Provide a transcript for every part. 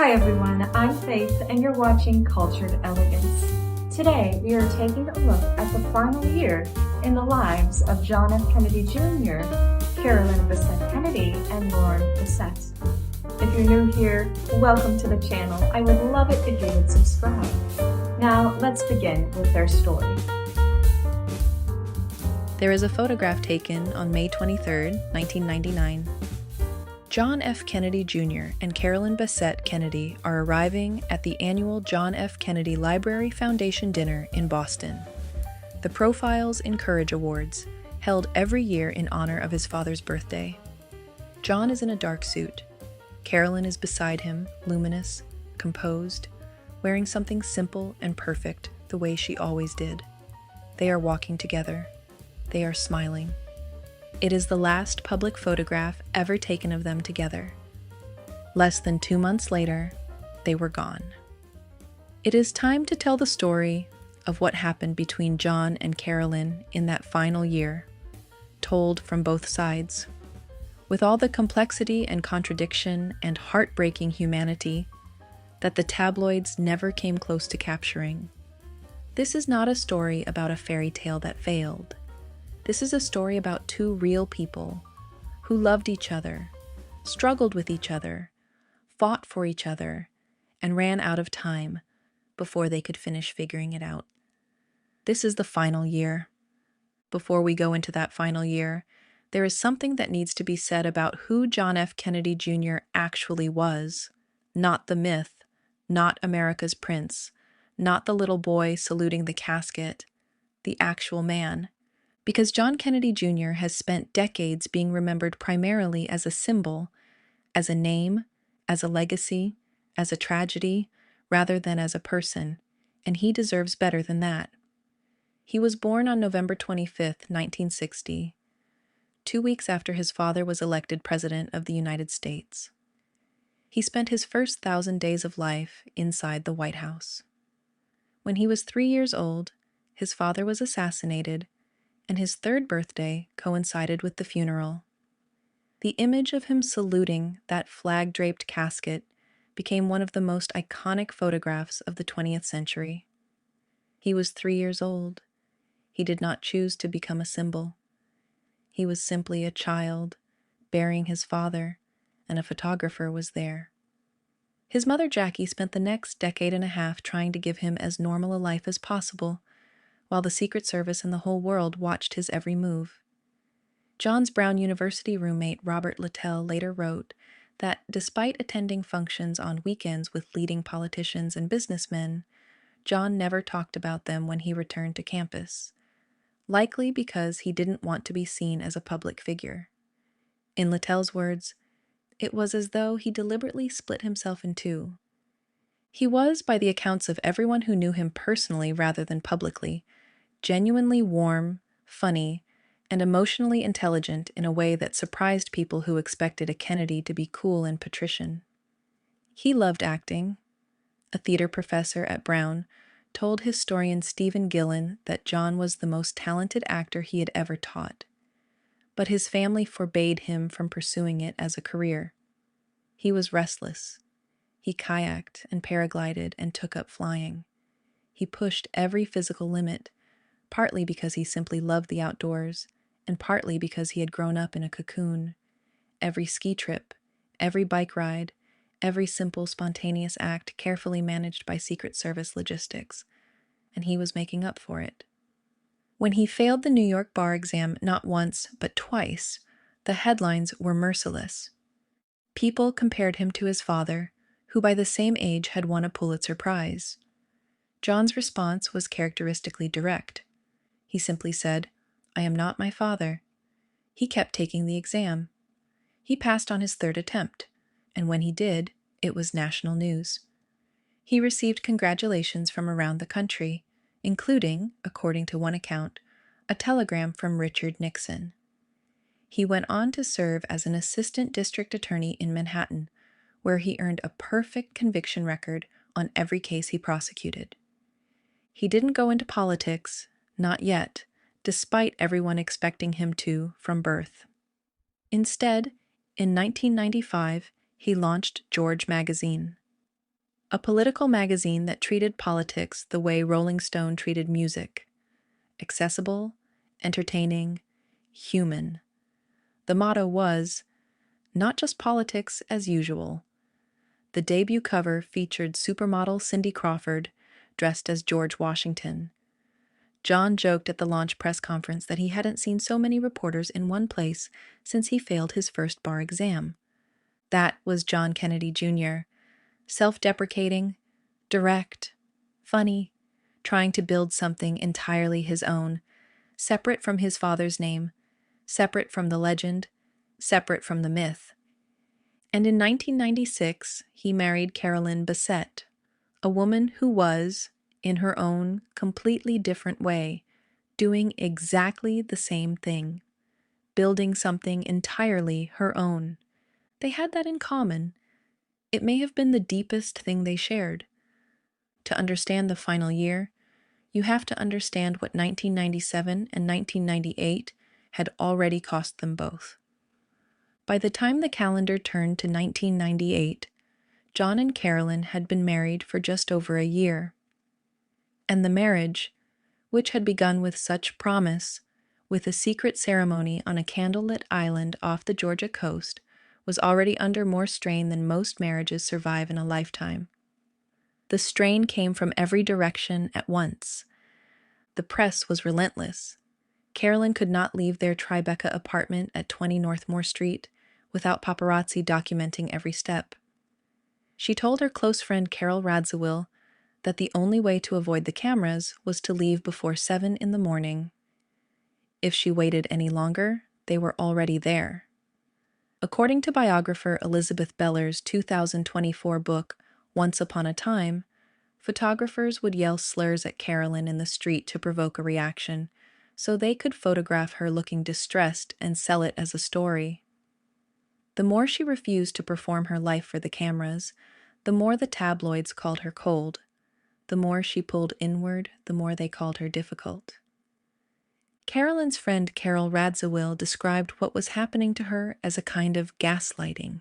Hi everyone, I'm Faith and you're watching Cultured Elegance. Today we are taking a look at the final year in the lives of John F. Kennedy Jr., Carolyn Bessette-Kennedy, and Lauren Bessette. If you're new here, welcome to the channel. I would love it if you would subscribe. Now let's begin with their story. There is a photograph taken on May 23, 1999. John F. Kennedy Jr. and Carolyn Bessette-Kennedy are arriving at the annual John F. Kennedy Library Foundation Dinner in Boston. The Profiles in Courage Awards, held every year in honor of his father's birthday. John is in a dark suit. Carolyn is beside him, luminous, composed, wearing something simple and perfect the way she always did. They are walking together. They are smiling. It is the last public photograph ever taken of them together. Less than 2 months later, they were gone. It is time to tell the story of what happened between John and Caorlyn in that final year, told from both sides. With all the complexity and contradiction and heartbreaking humanity that the tabloids never came close to capturing. This is not a story about a fairy tale that failed. This is a story about two real people who loved each other, struggled with each other, fought for each other, and ran out of time before they could finish figuring it out. This is the final year. Before we go into that final year, there is something that needs to be said about who John F. Kennedy Jr. actually was, not the myth, not America's prince, not the little boy saluting the casket, the actual man. Because John Kennedy Jr. has spent decades being remembered primarily as a symbol, as a name, as a legacy, as a tragedy, rather than as a person, and he deserves better than that. He was born on November 25, 1960, 2 weeks after his father was elected President of the United States. He spent his first 1,000 days of life inside the White House. When he was 3 years old, his father was assassinated, and his third birthday coincided with the funeral. The image of him saluting that flag-draped casket became one of the most iconic photographs of the 20th century. He was 3 years old. He did not choose to become a symbol. He was simply a child, burying his father, and a photographer was there. His mother Jackie spent the next decade and a half trying to give him as normal a life as possible, while the Secret Service and the whole world watched his every move. John's Brown University roommate Robert Littell later wrote that despite attending functions on weekends with leading politicians and businessmen, John never talked about them when he returned to campus, likely because he didn't want to be seen as a public figure. In Littell's words, it was as though he deliberately split himself in two. He was, by the accounts of everyone who knew him personally rather than publicly, genuinely warm, funny, and emotionally intelligent in a way that surprised people who expected a Kennedy to be cool and patrician. He loved acting. A theater professor at Brown told historian Stephen Gillen that John was the most talented actor he had ever taught, but his family forbade him from pursuing it as a career. He was restless. He kayaked and paraglided and took up flying. He pushed every physical limit, partly because he simply loved the outdoors, and partly because he had grown up in a cocoon. Every ski trip, every bike ride, every simple, spontaneous act carefully managed by Secret Service logistics, and he was making up for it. When he failed the New York bar exam not once, but twice, the headlines were merciless. People compared him to his father, who by the same age had won a Pulitzer Prize. John's response was characteristically direct. He simply said, "I am not my father." He kept taking the exam. He passed on his third attempt, and when he did, it was national news. He received congratulations from around the country, including, according to one account, a telegram from Richard Nixon. He went on to serve as an assistant district attorney in Manhattan, where he earned a perfect conviction record on every case he prosecuted. He didn't go into politics, not yet, despite everyone expecting him to from birth. Instead, in 1995, he launched George magazine. a political magazine that treated politics the way Rolling Stone treated music: accessible, entertaining, human. The motto was, "Not just politics as usual." The debut cover featured supermodel Cindy Crawford dressed as George Washington. John joked at the launch press conference that he hadn't seen so many reporters in one place since he failed his first bar exam. That was John Kennedy Jr., self-deprecating, direct, funny, trying to build something entirely his own, separate from his father's name, separate from the legend, separate from the myth. And in 1996, he married Carolyn Bessette, a woman who was, in her own completely different way, doing exactly the same thing, building something entirely her own. They had that in common. It may have been the deepest thing they shared. To understand the final year, you have to understand what 1997 and 1998 had already cost them both. By the time the calendar turned to 1998, John and Caorlyn had been married for just over a year. And the marriage, which had begun with such promise, with a secret ceremony on a candlelit island off the Georgia coast, was already under more strain than most marriages survive in a lifetime. The strain came from every direction at once. The press was relentless. Caorlyn could not leave their Tribeca apartment at 20 Northmore Street without paparazzi documenting every step. She told her close friend Carol Radziwill that the only way to avoid the cameras was to leave before 7 in the morning. If she waited any longer, they were already there. According to biographer Elizabeth Beller's 2024 book, Once Upon a Time, photographers would yell slurs at Caorlyn in the street to provoke a reaction, so they could photograph her looking distressed and sell it as a story. The more she refused to perform her life for the cameras, the more the tabloids called her cold. The more she pulled inward, the more they called her difficult. Carolyn's friend Carol Radziwill described what was happening to her as a kind of gaslighting.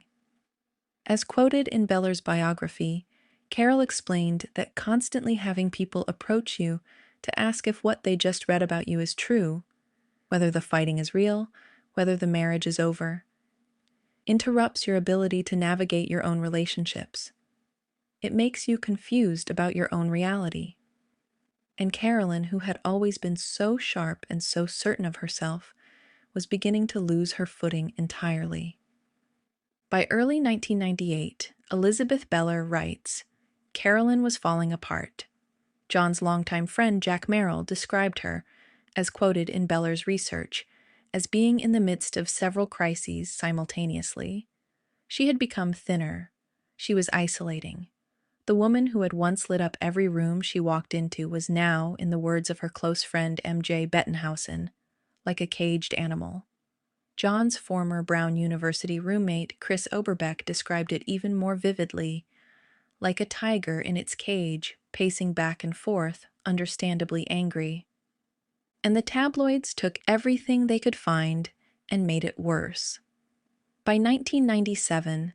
As quoted in Beller's biography, Carol explained that constantly having people approach you to ask if what they just read about you is true, whether the fighting is real, whether the marriage is over, interrupts your ability to navigate your own relationships. It makes you confused about your own reality. And Caorlyn, who had always been so sharp and so certain of herself, was beginning to lose her footing entirely. By early 1998, Elizabeth Beller writes, Caorlyn was falling apart. John's longtime friend Jack Merrill described her, as quoted in Beller's research, as being in the midst of several crises simultaneously. She had become thinner. She was isolating. The woman who had once lit up every room she walked into was now, in the words of her close friend M.J. Bettenhausen, like a caged animal. John's former Brown University roommate Chris Oberbeck described it even more vividly, like a tiger in its cage, pacing back and forth, understandably angry. And the tabloids took everything they could find and made it worse. By 1997,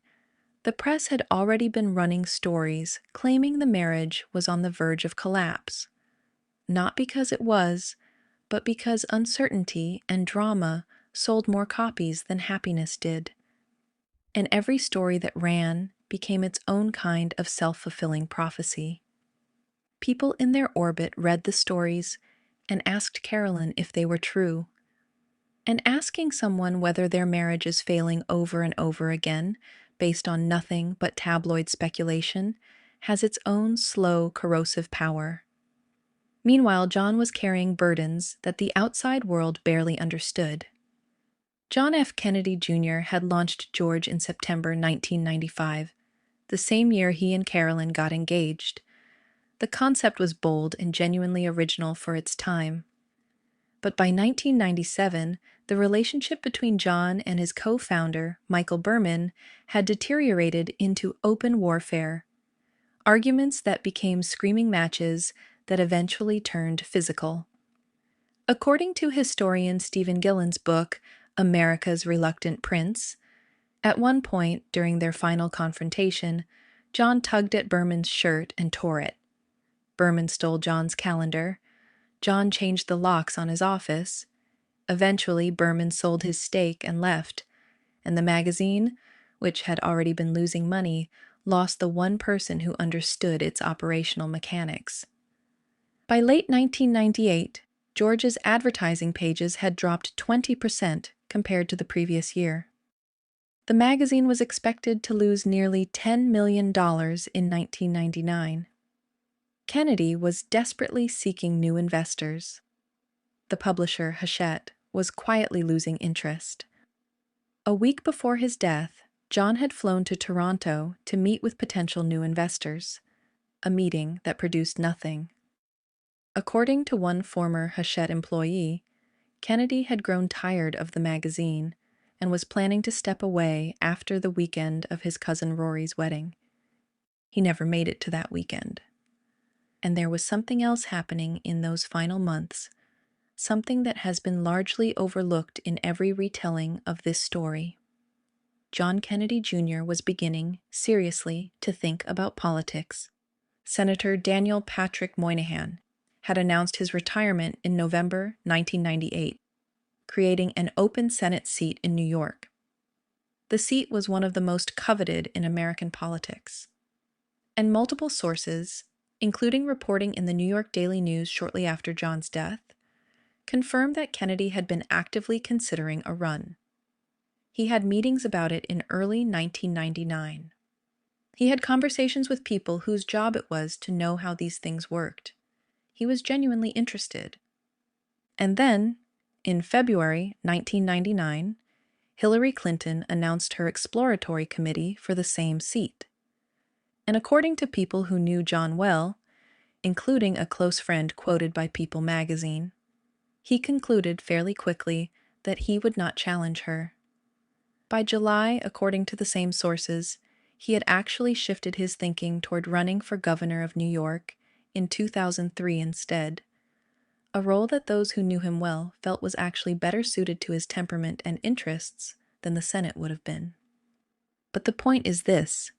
the press had already been running stories claiming the marriage was on the verge of collapse. Not because it was, but because uncertainty and drama sold more copies than happiness did. And every story that ran became its own kind of self-fulfilling prophecy. People in their orbit read the stories and asked Caorlyn if they were true. And asking someone whether their marriage is failing over and over again, based on nothing but tabloid speculation, has its own slow, corrosive power. Meanwhile, John was carrying burdens that the outside world barely understood. John F. Kennedy Jr. had launched George in September 1995, the same year he and Caorlyn got engaged. The concept was bold and genuinely original for its time. But by 1997, the relationship between John and his co-founder, Michael Berman, had deteriorated into open warfare. Arguments that became screaming matches that eventually turned physical. According to historian Stephen Gillen's book, America's Reluctant Prince, at one point during their final confrontation, John tugged at Berman's shirt and tore it. Berman stole John's calendar. John changed the locks on his office. Eventually, Berman sold his stake and left, and the magazine, which had already been losing money, lost the one person who understood its operational mechanics. By late 1998, George's advertising pages had dropped 20% compared to the previous year. The magazine was expected to lose nearly $10 million in 1999. Kennedy was desperately seeking new investors. The publisher, Hachette, was quietly losing interest. A week before his death, John had flown to Toronto to meet with potential new investors, a meeting that produced nothing. According to one former Hachette employee, Kennedy had grown tired of the magazine and was planning to step away after the weekend of his cousin Rory's wedding. He never made it to that weekend. And there was something else happening in those final months, something that has been largely overlooked in every retelling of this story. John Kennedy Jr. was beginning, seriously, to think about politics. Senator Daniel Patrick Moynihan had announced his retirement in November 1998, creating an open Senate seat in New York. The seat was one of the most coveted in American politics. And multiple sources, including reporting in the New York Daily News shortly after John's death, confirmed that Kennedy had been actively considering a run. He had meetings about it in early 1999. He had conversations with people whose job it was to know how these things worked. He was genuinely interested. And then, in February 1999, Hillary Clinton announced her exploratory committee for the same seat. And according to people who knew John well, including a close friend quoted by People magazine, he concluded fairly quickly that he would not challenge her. By July, according to the same sources, he had actually shifted his thinking toward running for governor of New York in 2003 instead, a role that those who knew him well felt was actually better suited to his temperament and interests than the Senate would have been. But the point is this: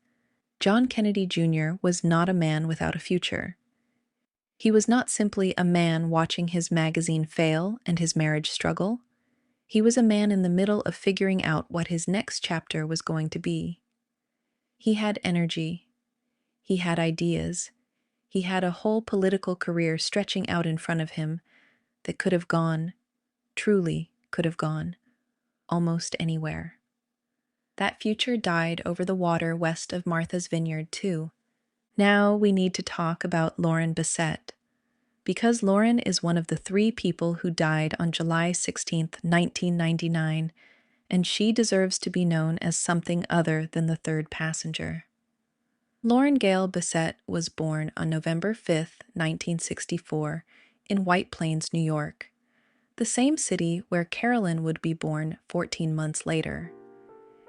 John Kennedy Jr. was not a man without a future. He was not simply a man watching his magazine fail and his marriage struggle. He was a man in the middle of figuring out what his next chapter was going to be. He had energy. He had ideas. He had a whole political career stretching out in front of him that could have gone, truly could have gone, almost anywhere. That future died over the water west of Martha's Vineyard, too. Now we need to talk about Lauren Bessette, because Lauren is one of the 3 people who died on July 16, 1999, and she deserves to be known as something other than the third passenger. Lauren Gail Bessette was born on November 5, 1964, in White Plains, New York, the same city where Caorlyn would be born 14 months later.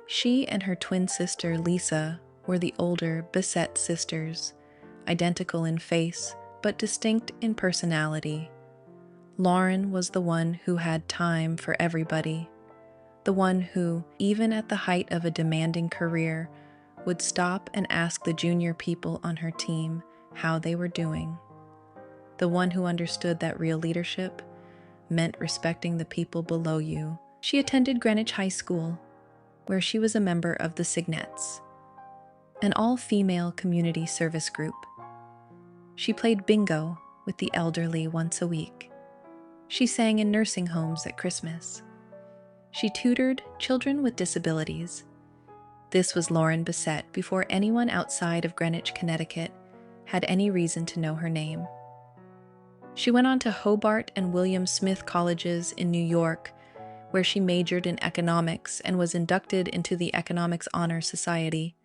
She and her twin sister Lisa were the older Bessette sisters, identical in face but distinct in personality. Lauren was the one who had time for everybody, the one who, even at the height of a demanding career, would stop and ask the junior people on her team how they were doing. The one who understood that real leadership meant respecting the people below you. She attended Greenwich High School, where she was a member of the Signettes, an all-female community service group. She played bingo with the elderly once a week. She sang in nursing homes at Christmas. She tutored children with disabilities. This was Lauren Bessette before anyone outside of Greenwich, Connecticut, had any reason to know her name. She went on to Hobart and William Smith colleges in New York, where she majored in economics and was inducted into the Economics Honor Society.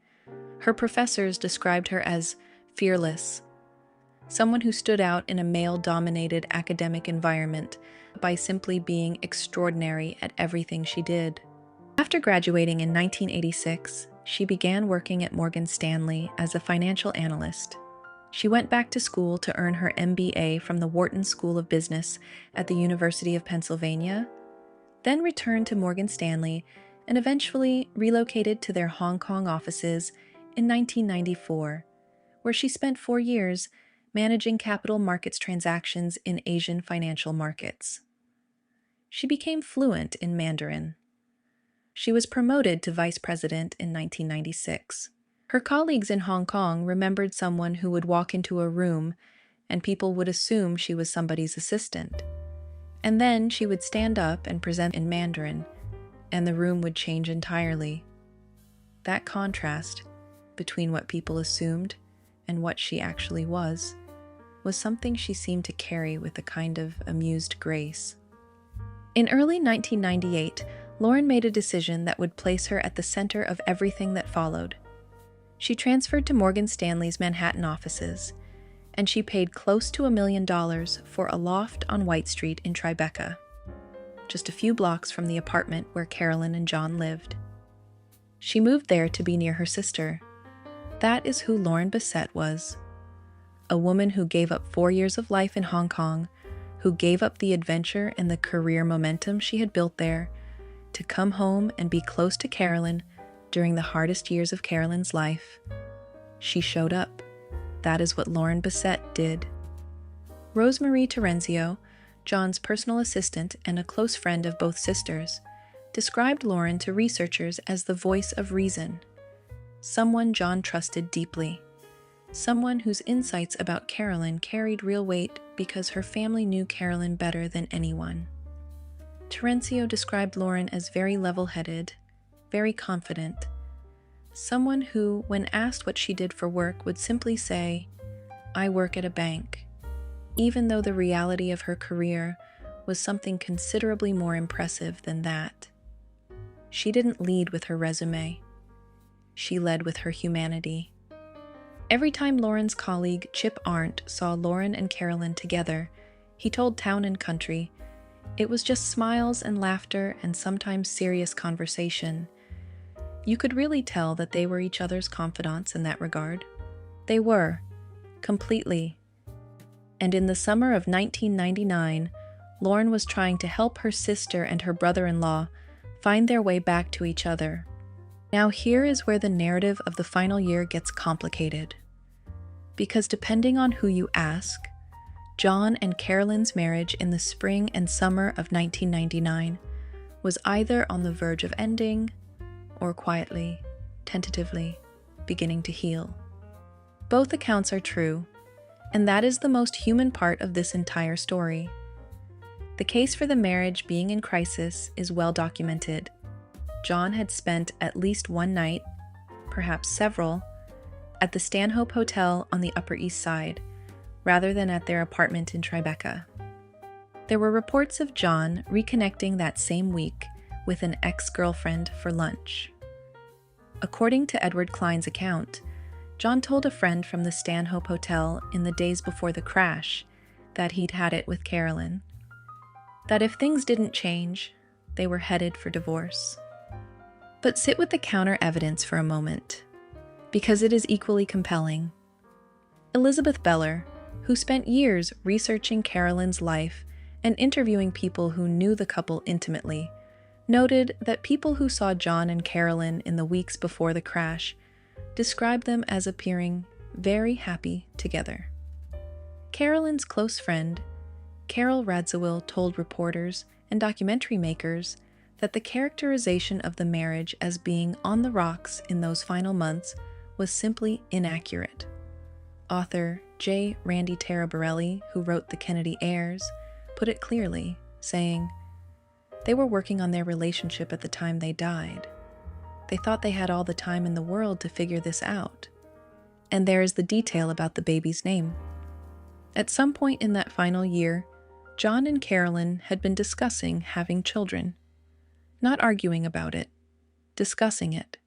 Her professors described her as fearless, someone who stood out in a male-dominated academic environment by simply being extraordinary at everything she did. After graduating in 1986, she began working at Morgan Stanley as a financial analyst. She went back to school to earn her MBA from the Wharton School of Business at the University of Pennsylvania, then returned to Morgan Stanley and eventually relocated to their Hong Kong offices in 1994, where she spent 4 years managing capital markets transactions in Asian financial markets. She became fluent in Mandarin. She was promoted to vice president in 1996. Her colleagues in Hong Kong remembered someone who would walk into a room and people would assume she was somebody's assistant. And then she would stand up and present in Mandarin, and the room would change entirely. That contrast between what people assumed and what she actually was something she seemed to carry with a kind of amused grace. In early 1998, Lauren made a decision that would place her at the center of everything that followed. She transferred to Morgan Stanley's Manhattan offices, and she paid close to $1 million for a loft on White Street in Tribeca, just a few blocks from the apartment where Carolyn and John lived. She moved there to be near her sister. That is who Lauren Bessette was. A woman who gave up 4 years of life in Hong Kong, who gave up the adventure and the career momentum she had built there, to come home and be close to Caorlyn during the hardest years of Carolyn's life. She showed up. That is what Lauren Bessette did. Rosemarie Terenzio, John's personal assistant and a close friend of both sisters, described Lauren to researchers as the voice of reason, someone John trusted deeply, someone whose insights about Caorlyn carried real weight because her family knew Caorlyn better than anyone. Terenzio described Lauren as very level-headed, very confident, someone who, when asked what she did for work, would simply say, "I work at a bank," even though the reality of her career was something considerably more impressive than that. She didn't lead with her resume. She led with her humanity. Every time Lauren's colleague Chip Arndt saw Lauren and Caorlyn together, he told Town and Country, it was just smiles and laughter and sometimes serious conversation. You could really tell that they were each other's confidants in that regard. They were, completely. And in the summer of 1999, Lauren was trying to help her sister and her brother-in-law find their way back to each other. Now here is where the narrative of the final year gets complicated. Because depending on who you ask, John and Caorlyn's marriage in the spring and summer of 1999 was either on the verge of ending or quietly, tentatively, beginning to heal. Both accounts are true, and that is the most human part of this entire story. The case for the marriage being in crisis is well documented. John had spent at least one night, perhaps several, at the Stanhope Hotel on the Upper East Side, rather than at their apartment in Tribeca. There were reports of John reconnecting that same week with an ex-girlfriend for lunch. According to Edward Klein's account, John told a friend from the Stanhope Hotel in the days before the crash that he'd had it with Caorlyn, that if things didn't change, they were headed for divorce. But sit with the counter evidence for a moment, because it is equally compelling. Elizabeth Beller, who spent years researching Caorlyn's life and interviewing people who knew the couple intimately, noted that people who saw John and Caorlyn in the weeks before the crash described them as appearing very happy together. Caorlyn's close friend, Carol Radziwill, told reporters and documentary makers that the characterization of the marriage as being on the rocks in those final months was simply inaccurate. Author J. Randy Taraborelli, who wrote The Kennedy Heirs, put it clearly, saying, "They were working on their relationship at the time they died. They thought they had all the time in the world to figure this out. And there is the detail about the baby's name." At some point in that final year, John and Caorlyn had been discussing having children. Not arguing about it, discussing it,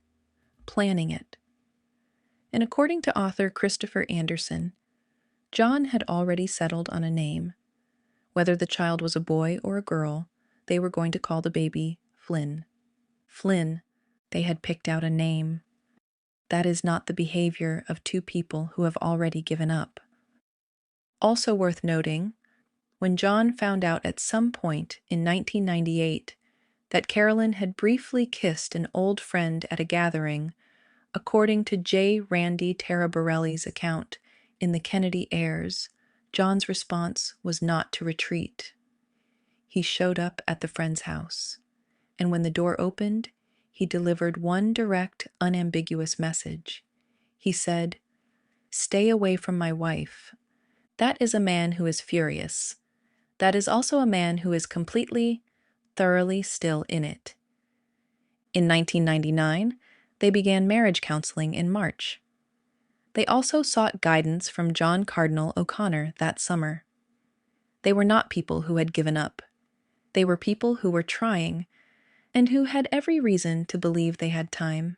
planning it. And according to author Christopher Anderson, John had already settled on a name. Whether the child was a boy or a girl, they were going to call the baby Flynn. Flynn, they had picked out a name. That is not the behavior of two people who have already given up. Also worth noting, when John found out at some point in 1998 that Caorlyn had briefly kissed an old friend at a gathering, According to J. Randy Taraborelli's account in The Kennedy Heirs, John's response was not to retreat. He showed up at the friend's house, and when the door opened, he delivered one direct, unambiguous message. He said, "Stay away from my wife. That is a man who is furious. That is also a man who is completely, thoroughly still in it." In 1999, they began marriage counseling in March. They also sought guidance from John Cardinal O'Connor that summer. They were not people who had given up. They were people who were trying, and who had every reason to believe they had time.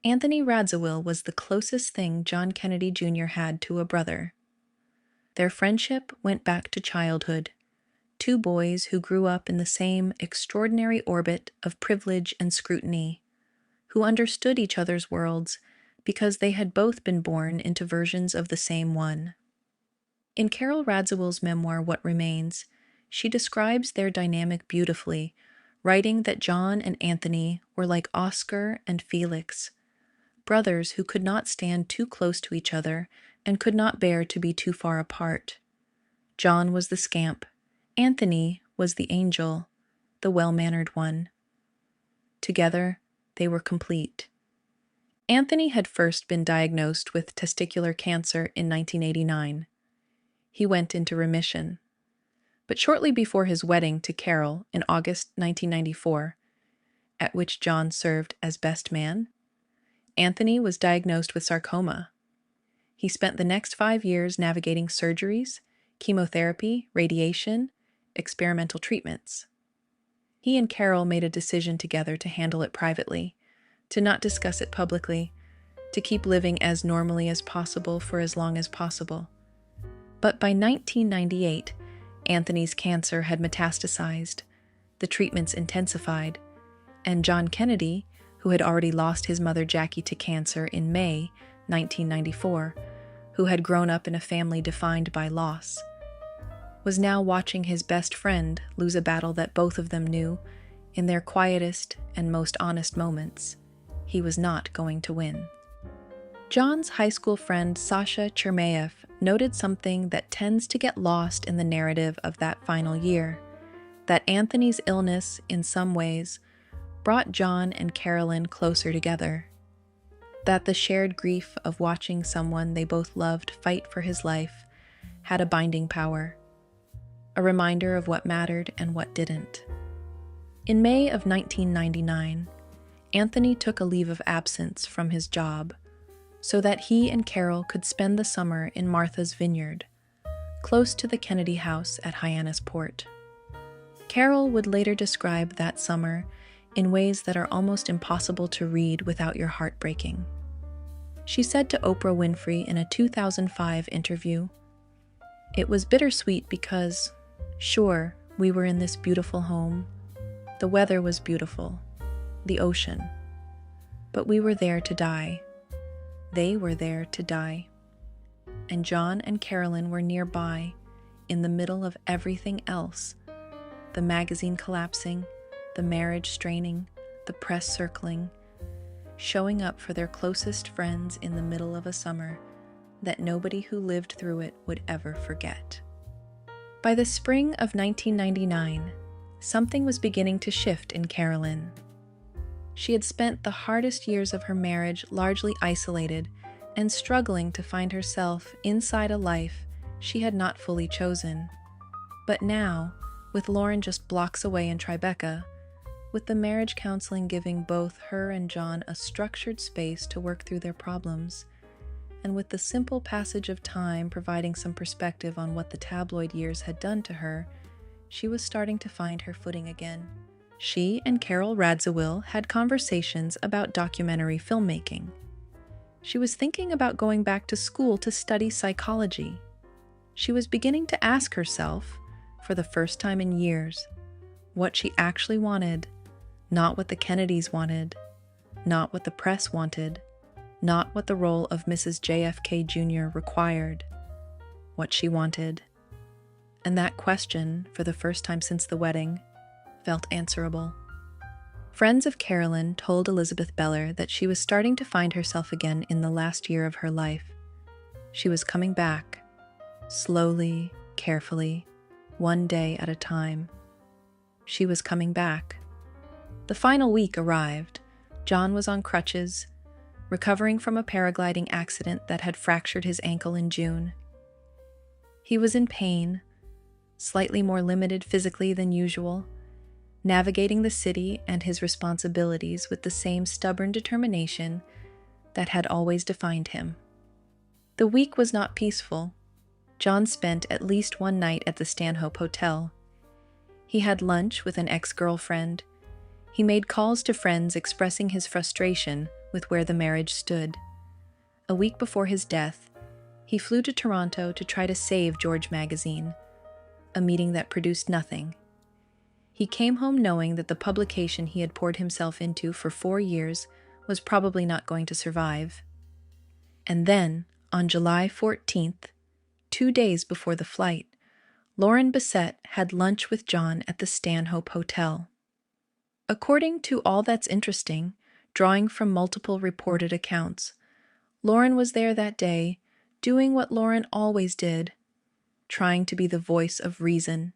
Anthony Radziwill was the closest thing John Kennedy Jr. had to a brother. Their friendship went back to childhood, two boys who grew up in the same extraordinary orbit of privilege and scrutiny, who understood each other's worlds because they had both been born into versions of the same one. In Carol Radziwill's memoir, What Remains, she describes their dynamic beautifully, writing that John and Anthony were like Oscar and Felix, brothers who could not stand too close to each other and could not bear to be too far apart. John was the scamp. Anthony was the angel, the well-mannered one. Together, they were complete. Anthony had first been diagnosed with testicular cancer in 1989. He went into remission. But shortly before his wedding to Carol in August 1994, at which John served as best man, Anthony was diagnosed with sarcoma. He spent the next 5 years navigating surgeries, chemotherapy, radiation, experimental treatments. He and Carol made a decision together to handle it privately, to not discuss it publicly, to keep living as normally as possible for as long as possible. But by 1998, Anthony's cancer had metastasized, the treatments intensified, and John Kennedy, who had already lost his mother Jackie to cancer in May 1994, who had grown up in a family defined by loss, was now watching his best friend lose a battle that both of them knew, in their quietest and most honest moments, he was not going to win. John's high school friend Sasha Chermayeff noted something that tends to get lost in the narrative of that final year, that Anthony's illness, in some ways, brought John and Caorlyn closer together, that the shared grief of watching someone they both loved fight for his life had a binding power, a reminder of what mattered and what didn't. In May of 1999, Anthony took a leave of absence from his job so that he and Carol could spend the summer in Martha's Vineyard, close to the Kennedy house at Hyannisport. Carol would later describe that summer in ways that are almost impossible to read without your heart breaking. She said to Oprah Winfrey in a 2005 interview, "It was bittersweet because, sure, we were in this beautiful home. The weather was beautiful, the ocean. But we were there to die. They were there to die. And John and Caorlyn were nearby, in the middle of everything else, the magazine collapsing, the marriage straining, the press circling, showing up for their closest friends in the middle of a summer that nobody who lived through it would ever forget." By the spring of 1999, something was beginning to shift in Caorlyn. She had spent the hardest years of her marriage largely isolated and struggling to find herself inside a life she had not fully chosen. But now, with Lauren just blocks away in Tribeca, with the marriage counseling giving both her and John a structured space to work through their problems, and with the simple passage of time providing some perspective on what the tabloid years had done to her, she was starting to find her footing again. She and Carol Radziwill had conversations about documentary filmmaking. She was thinking about going back to school to study psychology. She was beginning to ask herself, for the first time in years, what she actually wanted, not what the Kennedys wanted, not what the press wanted, not what the role of Mrs. JFK Jr. required, what she wanted. And that question, for the first time since the wedding, felt answerable. Friends of Caorlyn told Elizabeth Beller that she was starting to find herself again in the last year of her life. She was coming back, slowly, carefully, one day at a time. She was coming back. The final week arrived. John was on crutches, recovering from a paragliding accident that had fractured his ankle in June. He was in pain, slightly more limited physically than usual, navigating the city and his responsibilities with the same stubborn determination that had always defined him. The week was not peaceful. John spent at least one night at the Stanhope Hotel. He had lunch with an ex-girlfriend. He made calls to friends expressing his frustration with where the marriage stood. A week before his death, he flew to Toronto to try to save George Magazine, a meeting that produced nothing. He came home knowing that the publication he had poured himself into for 4 years was probably not going to survive. And then, on July 14th, 2 days before the flight, Lauren Bessette had lunch with John at the Stanhope Hotel. According to All That's Interesting, drawing from multiple reported accounts, Lauren was there that day, doing what Lauren always did, trying to be the voice of reason.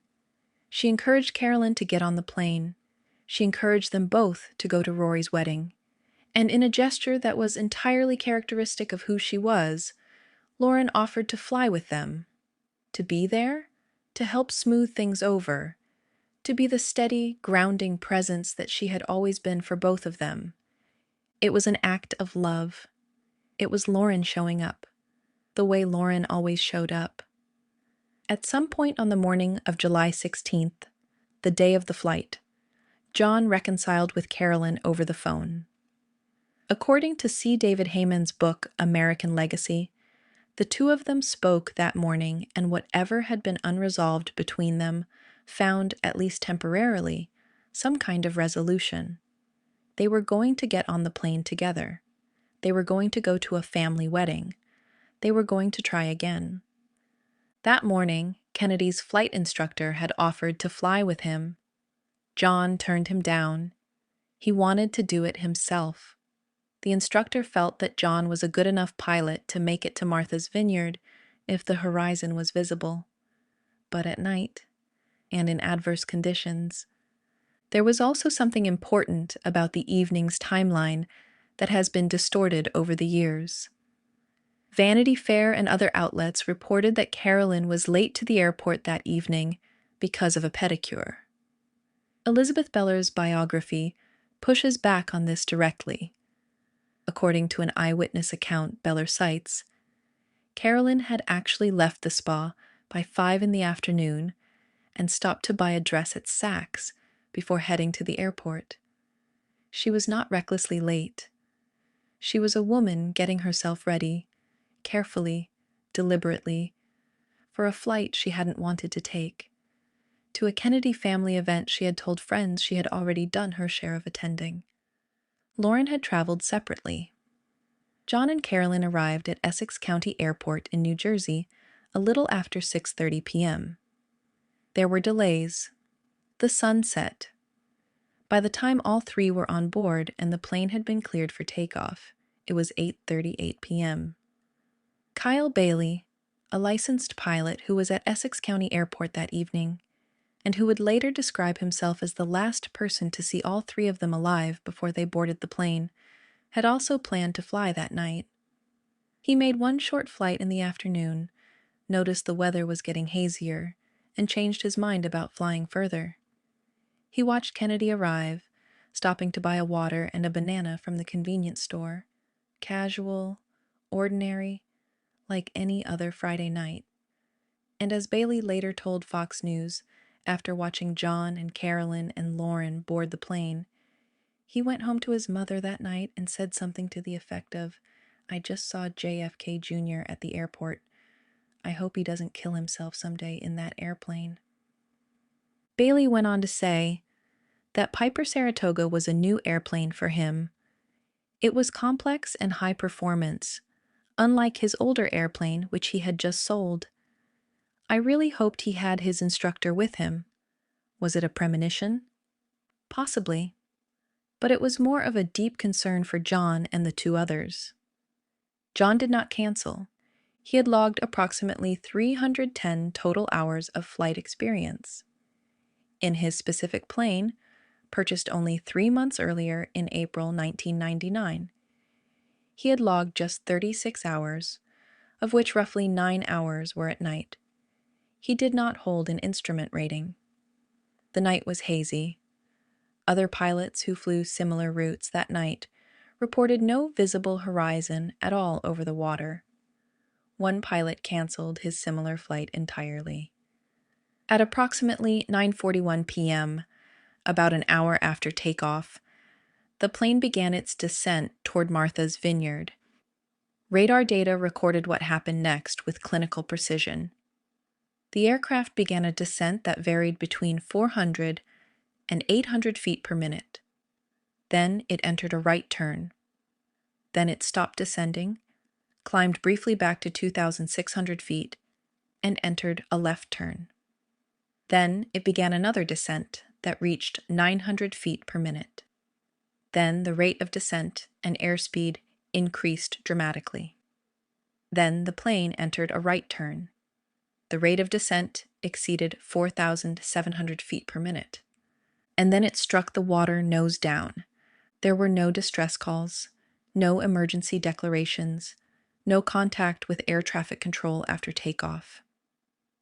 She encouraged Caorlyn to get on the plane. She encouraged them both to go to Rory's wedding. And in a gesture that was entirely characteristic of who she was, Lauren offered to fly with them, to be there, to help smooth things over, to be the steady, grounding presence that she had always been for both of them. It was an act of love. It was Lauren showing up, the way Lauren always showed up. At some point on the morning of July 16th, the day of the flight, John reconciled with Caorlyn over the phone. According to C. David Heyman's book, American Legacy, the two of them spoke that morning, and whatever had been unresolved between them found, at least temporarily, some kind of resolution. They were going to get on the plane together. They were going to go to a family wedding. They were going to try again. That morning, Kennedy's flight instructor had offered to fly with him. John turned him down. He wanted to do it himself. The instructor felt that John was a good enough pilot to make it to Martha's Vineyard if the horizon was visible. But at night, and in adverse conditions, there was also something important about the evening's timeline that has been distorted over the years. Vanity Fair and other outlets reported that Caorlyn was late to the airport that evening because of a pedicure. Elizabeth Beller's biography pushes back on this directly. According to an eyewitness account Beller cites, Caorlyn had actually left the spa by 5 p.m. and stopped to buy a dress at Saks before heading to the airport. She was not recklessly late. She was a woman getting herself ready, carefully, deliberately, for a flight she hadn't wanted to take, to a Kennedy family event she had told friends she had already done her share of attending. Lauren had traveled separately. John and Caorlyn arrived at Essex County Airport in New Jersey a little after 6:30 p.m. There were delays. The sun set. By the time all three were on board and the plane had been cleared for takeoff, it was 8:38 p.m. Kyle Bailey, a licensed pilot who was at Essex County Airport that evening, and who would later describe himself as the last person to see all three of them alive before they boarded the plane, had also planned to fly that night. He made one short flight in the afternoon, noticed the weather was getting hazier, and changed his mind about flying further. He watched Kennedy arrive, stopping to buy a water and a banana from the convenience store. Casual, ordinary, like any other Friday night. And as Bailey later told Fox News, after watching John and Caorlyn and Lauren board the plane, he went home to his mother that night and said something to the effect of, "I just saw JFK Jr. at the airport. I hope he doesn't kill himself someday in that airplane." Bailey went on to say that Piper Saratoga was a new airplane for him. It was complex and high performance, unlike his older airplane, which he had just sold. I really hoped he had his instructor with him. Was it a premonition? Possibly. but it was more of a deep concern for John and the two others. John did not cancel. He had logged approximately 310 total hours of flight experience. In his specific plane, purchased only 3 months earlier in April 1999, he had logged just 36 hours, of which roughly 9 hours were at night. He did not hold an instrument rating. The night was hazy. Other pilots who flew similar routes that night reported no visible horizon at all over the water. One pilot canceled his similar flight entirely. At approximately 9:41 p.m., about an hour after takeoff, the plane began its descent toward Martha's Vineyard. Radar data recorded what happened next with clinical precision. The aircraft began a descent that varied between 400 and 800 feet per minute. Then it entered a right turn. Then it stopped descending, climbed briefly back to 2,600 feet, and entered a left turn. Then it began another descent that reached 900 feet per minute. Then the rate of descent and airspeed increased dramatically. Then the plane entered a right turn. The rate of descent exceeded 4,700 feet per minute. And then it struck the water nose down. There were no distress calls, no emergency declarations, no contact with air traffic control after takeoff.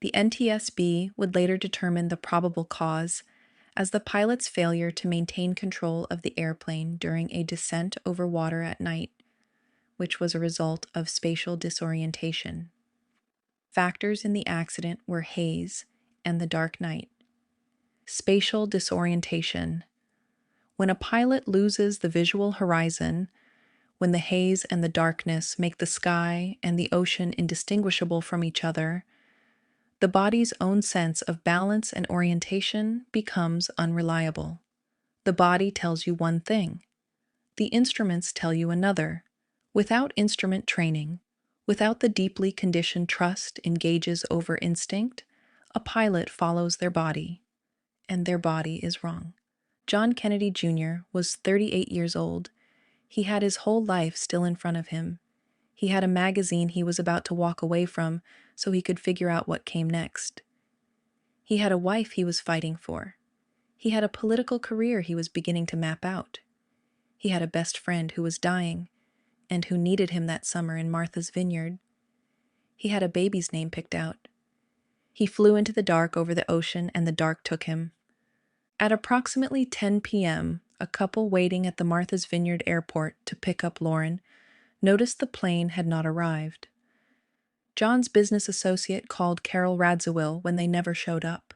The NTSB would later determine the probable cause as the pilot's failure to maintain control of the airplane during a descent over water at night, which was a result of spatial disorientation. Factors in the accident were haze and the dark night. Spatial disorientation. When a pilot loses the visual horizon, when the haze and the darkness make the sky and the ocean indistinguishable from each other, the body's own sense of balance and orientation becomes unreliable. The body tells you one thing. The instruments tell you another. Without instrument training, without the deeply conditioned trust engages over instinct, a pilot follows their body, and their body is wrong. John Kennedy Jr. was 38 years old. He had his whole life still in front of him. He had a magazine he was about to walk away from so he could figure out what came next. He had a wife he was fighting for. He had a political career he was beginning to map out. He had a best friend who was dying and who needed him that summer in Martha's Vineyard. He had a baby's name picked out. He flew into the dark over the ocean, and the dark took him. At approximately 10 p.m., a couple waiting at the Martha's Vineyard airport to pick up Lauren noticed the plane had not arrived. John's business associate called Carol Radziwill when they never showed up.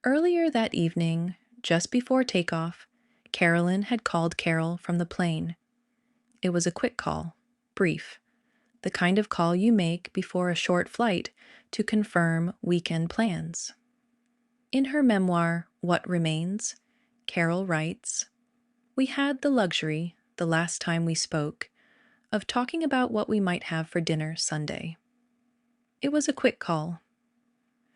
Earlier that evening, just before takeoff, Caorlyn had called Carol from the plane. It was a quick call, brief, the kind of call you make before a short flight to confirm weekend plans. In her memoir, What Remains, Carol writes, "We had the luxury, the last time we spoke, of talking about what we might have for dinner Sunday. It was a quick call.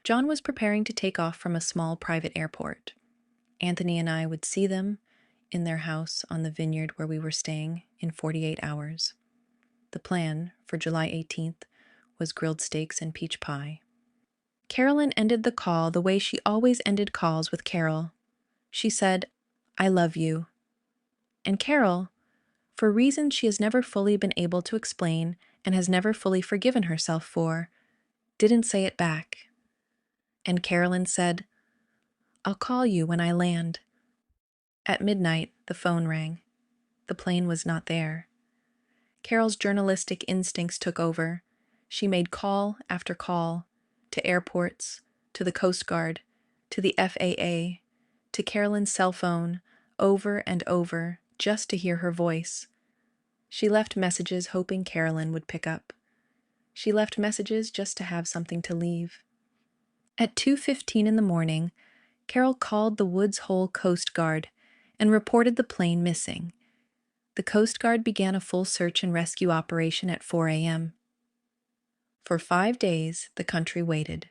John was preparing to take off from a small private airport. Anthony and I would see them in their house on the vineyard where we were staying in 48 hours. The plan for July 18th was grilled steaks and peach pie." Caorlyn ended the call the way she always ended calls with Carol. She said, "I love you." And Carol, for reasons she has never fully been able to explain and has never fully forgiven herself for, didn't say it back. And Caorlyn said, "I'll call you when I land." At midnight, the phone rang. The plane was not there. Carol's journalistic instincts took over. She made call after call, to airports, to the Coast Guard, to the FAA, to Carolyn's cell phone, over and over, just to hear her voice. She left messages hoping Caorlyn would pick up. She left messages just to have something to leave. At 2:15 in the morning, Carol called the Woods Hole Coast Guard and reported the plane missing. The Coast Guard began a full search and rescue operation at 4 a.m. For 5 days, the country waited.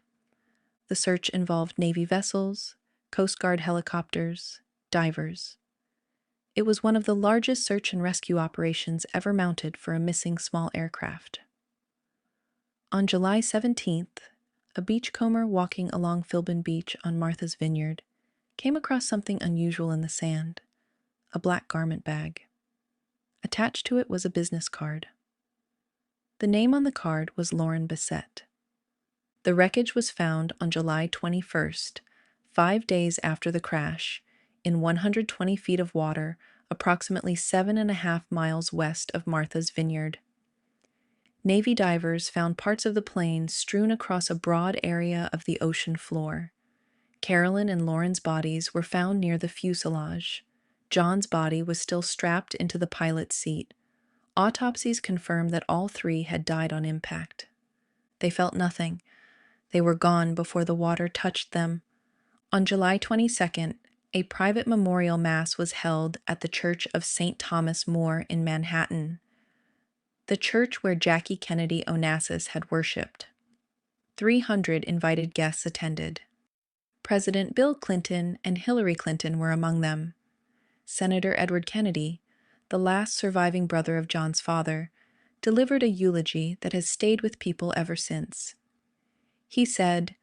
The search involved Navy vessels, Coast Guard helicopters, divers. It was one of the largest search and rescue operations ever mounted for a missing small aircraft. On July 17th, a beachcomber walking along Philbin Beach on Martha's Vineyard came across something unusual in the sand, a black garment bag. Attached to it was a business card. The name on the card was Lauren Bessette. The wreckage was found on July 21st, 5 days after the crash, in 120 feet of water, approximately 7.5 miles west of Martha's Vineyard. Navy divers found parts of the plane strewn across a broad area of the ocean floor. Carolyn and Lauren's bodies were found near the fuselage. John's body was still strapped into the pilot's seat. Autopsies confirmed that all three had died on impact. They felt nothing. They were gone before the water touched them. On July 22nd, a private memorial mass was held at the Church of St. Thomas More in Manhattan, the church where Jackie Kennedy Onassis had worshipped. 300 invited guests attended. President Bill Clinton and Hillary Clinton were among them. Senator Edward Kennedy, the last surviving brother of John's father, delivered a eulogy that has stayed with people ever since. He said,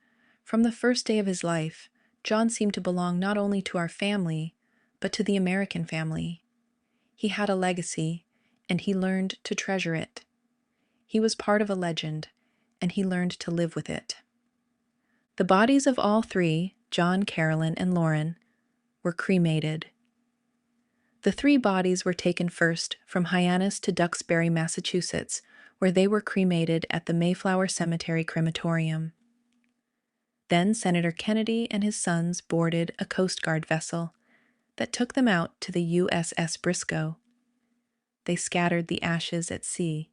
"From the first day of his life, John seemed to belong not only to our family, but to the American family. He had a legacy, and he learned to treasure it. He was part of a legend, and he learned to live with it." The bodies of all three, John, Carolyn, and Lauren, were cremated. The three bodies were taken first from Hyannis to Duxbury, Massachusetts, where they were cremated at the Mayflower Cemetery Crematorium. Then Senator Kennedy and his sons boarded a Coast Guard vessel that took them out to the USS Briscoe. They scattered the ashes at sea,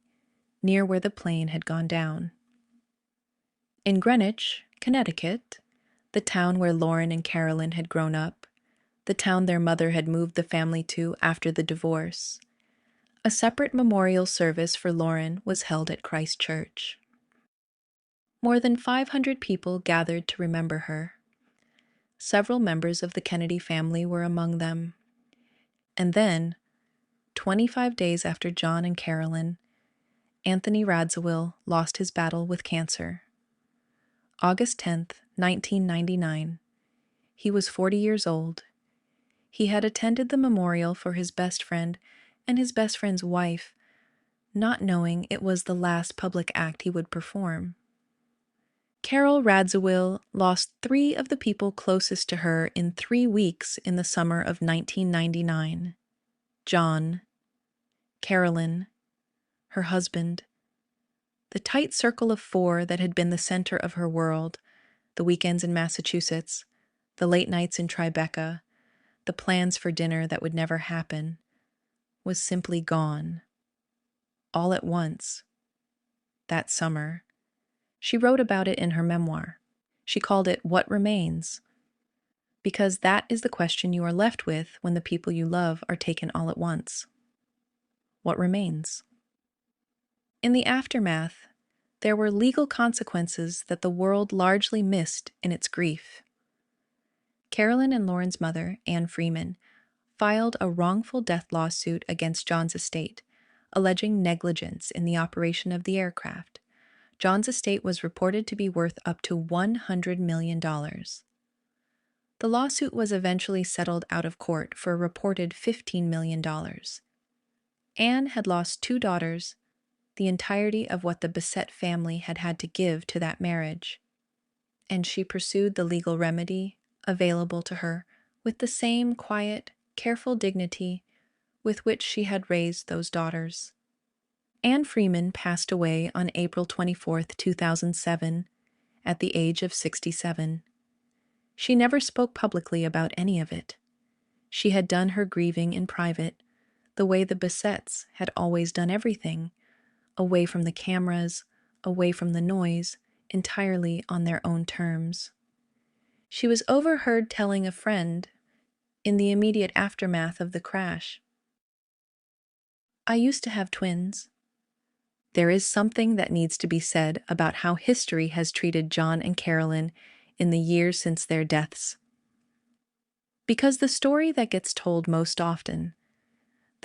near where the plane had gone down. In Greenwich, Connecticut, the town where Lauren and Carolyn had grown up, the town their mother had moved the family to after the divorce, a separate memorial service for Lauren was held at Christ Church. More than 500 people gathered to remember her. Several members of the Kennedy family were among them. And then, 25 days after John and Carolyn, Anthony Radziwill lost his battle with cancer. August 10th, 1999. He was 40 years old. He had attended the memorial for his best friend and his best friend's wife, not knowing it was the last public act he would perform. Carol Radziwill lost 3 of the people closest to her in 3 weeks in the summer of 1999. John, Carolyn, her husband, the tight circle of 4 that had been the center of her world, the weekends in Massachusetts, the late nights in Tribeca, the plans for dinner that would never happen, was simply gone. All at once. That summer. She wrote about it in her memoir. She called it What Remains, because that is the question you are left with when the people you love are taken all at once. What remains? In the aftermath, there were legal consequences that the world largely missed in its grief. Carolyn and Lauren's mother, Anne Freeman, filed a wrongful death lawsuit against John's estate, alleging negligence in the operation of the aircraft. John's estate was reported to be worth up to $100 million. The lawsuit was eventually settled out of court for a reported $15 million. Anne had lost 2 daughters, the entirety of what the Bessette family had had to give to that marriage, and she pursued the legal remedy available to her with the same quiet, careful dignity with which she had raised those daughters. Anne Freeman passed away on April 24, 2007, at the age of 67. She never spoke publicly about any of it. She had done her grieving in private, the way the Bessettes had always done everything, away from the cameras, away from the noise, entirely on their own terms. She was overheard telling a friend, in the immediate aftermath of the crash, "I used to have twins." There is something that needs to be said about how history has treated John and Carolyn in the years since their deaths. Because the story that gets told most often,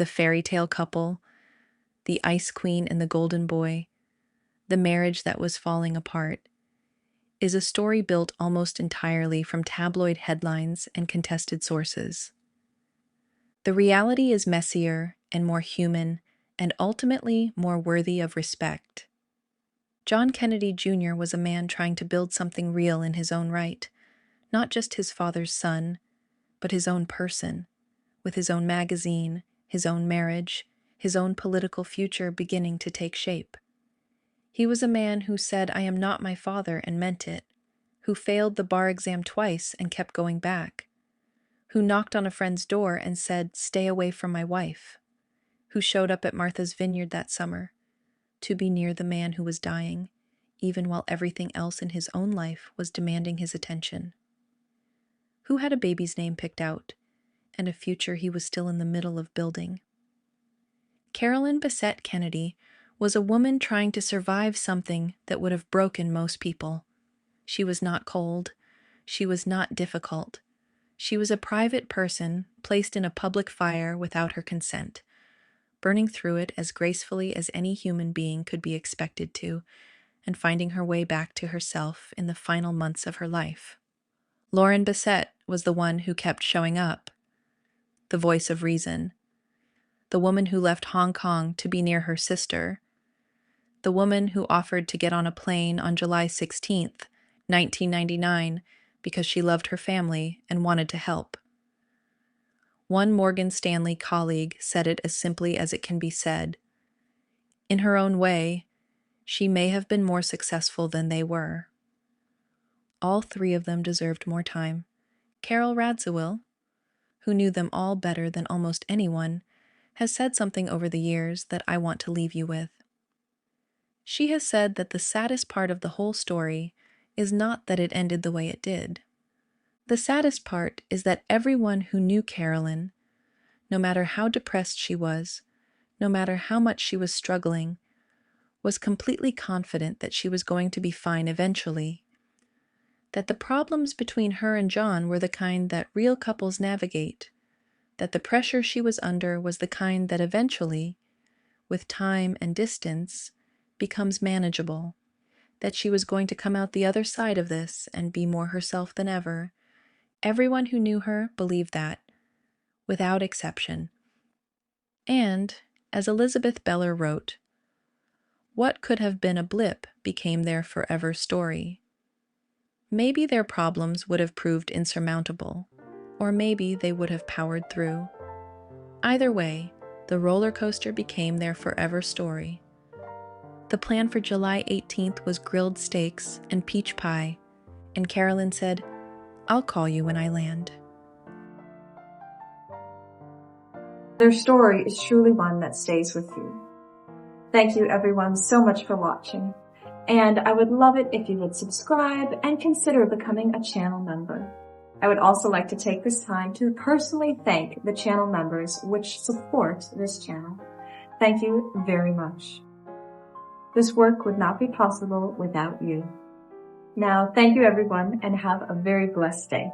the fairy tale couple, the ice queen and the golden boy, the marriage that was falling apart, is a story built almost entirely from tabloid headlines and contested sources. The reality is messier and more human and ultimately more worthy of respect. John Kennedy Jr. was a man trying to build something real in his own right, not just his father's son, but his own person, with his own magazine, his own marriage, his own political future beginning to take shape. He was a man who said, "I am not my father," and meant it, who failed the bar exam twice and kept going back, who knocked on a friend's door and said, "Stay away from my wife," who showed up at Martha's Vineyard that summer to be near the man who was dying, even while everything else in his own life was demanding his attention, who had a baby's name picked out and a future he was still in the middle of building. Carolyn Bessette-Kennedy was a woman trying to survive something that would have broken most people. She was not cold. She was not difficult. She was a private person placed in a public fire without her consent, burning through it as gracefully as any human being could be expected to, and finding her way back to herself in the final months of her life. Lauren Bessette was the one who kept showing up, the voice of reason, the woman who left Hong Kong to be near her sister, the woman who offered to get on a plane on July 16th, 1999, because she loved her family and wanted to help. One Morgan Stanley colleague said it as simply as it can be said. In her own way, she may have been more successful than they were. All three of them deserved more time. Carol Radziwill, who knew them all better than almost anyone, has said something over the years that I want to leave you with. She has said that the saddest part of the whole story is not that it ended the way it did. The saddest part is that everyone who knew Caorlyn, no matter how depressed she was, no matter how much she was struggling, was completely confident that she was going to be fine eventually, that the problems between her and John were the kind that real couples navigate, that the pressure she was under was the kind that eventually, with time and distance, becomes manageable, that she was going to come out the other side of this and be more herself than ever. Everyone who knew her believed that, without exception. And, as Elizabeth Beller wrote, what could have been a blip became their forever story. Maybe their problems would have proved insurmountable, or maybe they would have powered through. Either way, the roller coaster became their forever story. The plan for July 18th was grilled steaks and peach pie, and Caorlyn said, "I'll call you when I land." Their story is truly one that stays with you. Thank you everyone so much for watching, and I would love it if you would subscribe and consider becoming a channel member. I would also like to take this time to personally thank the channel members which support this channel. Thank you very much. This work would not be possible without you. Now, thank you everyone and have a very blessed day.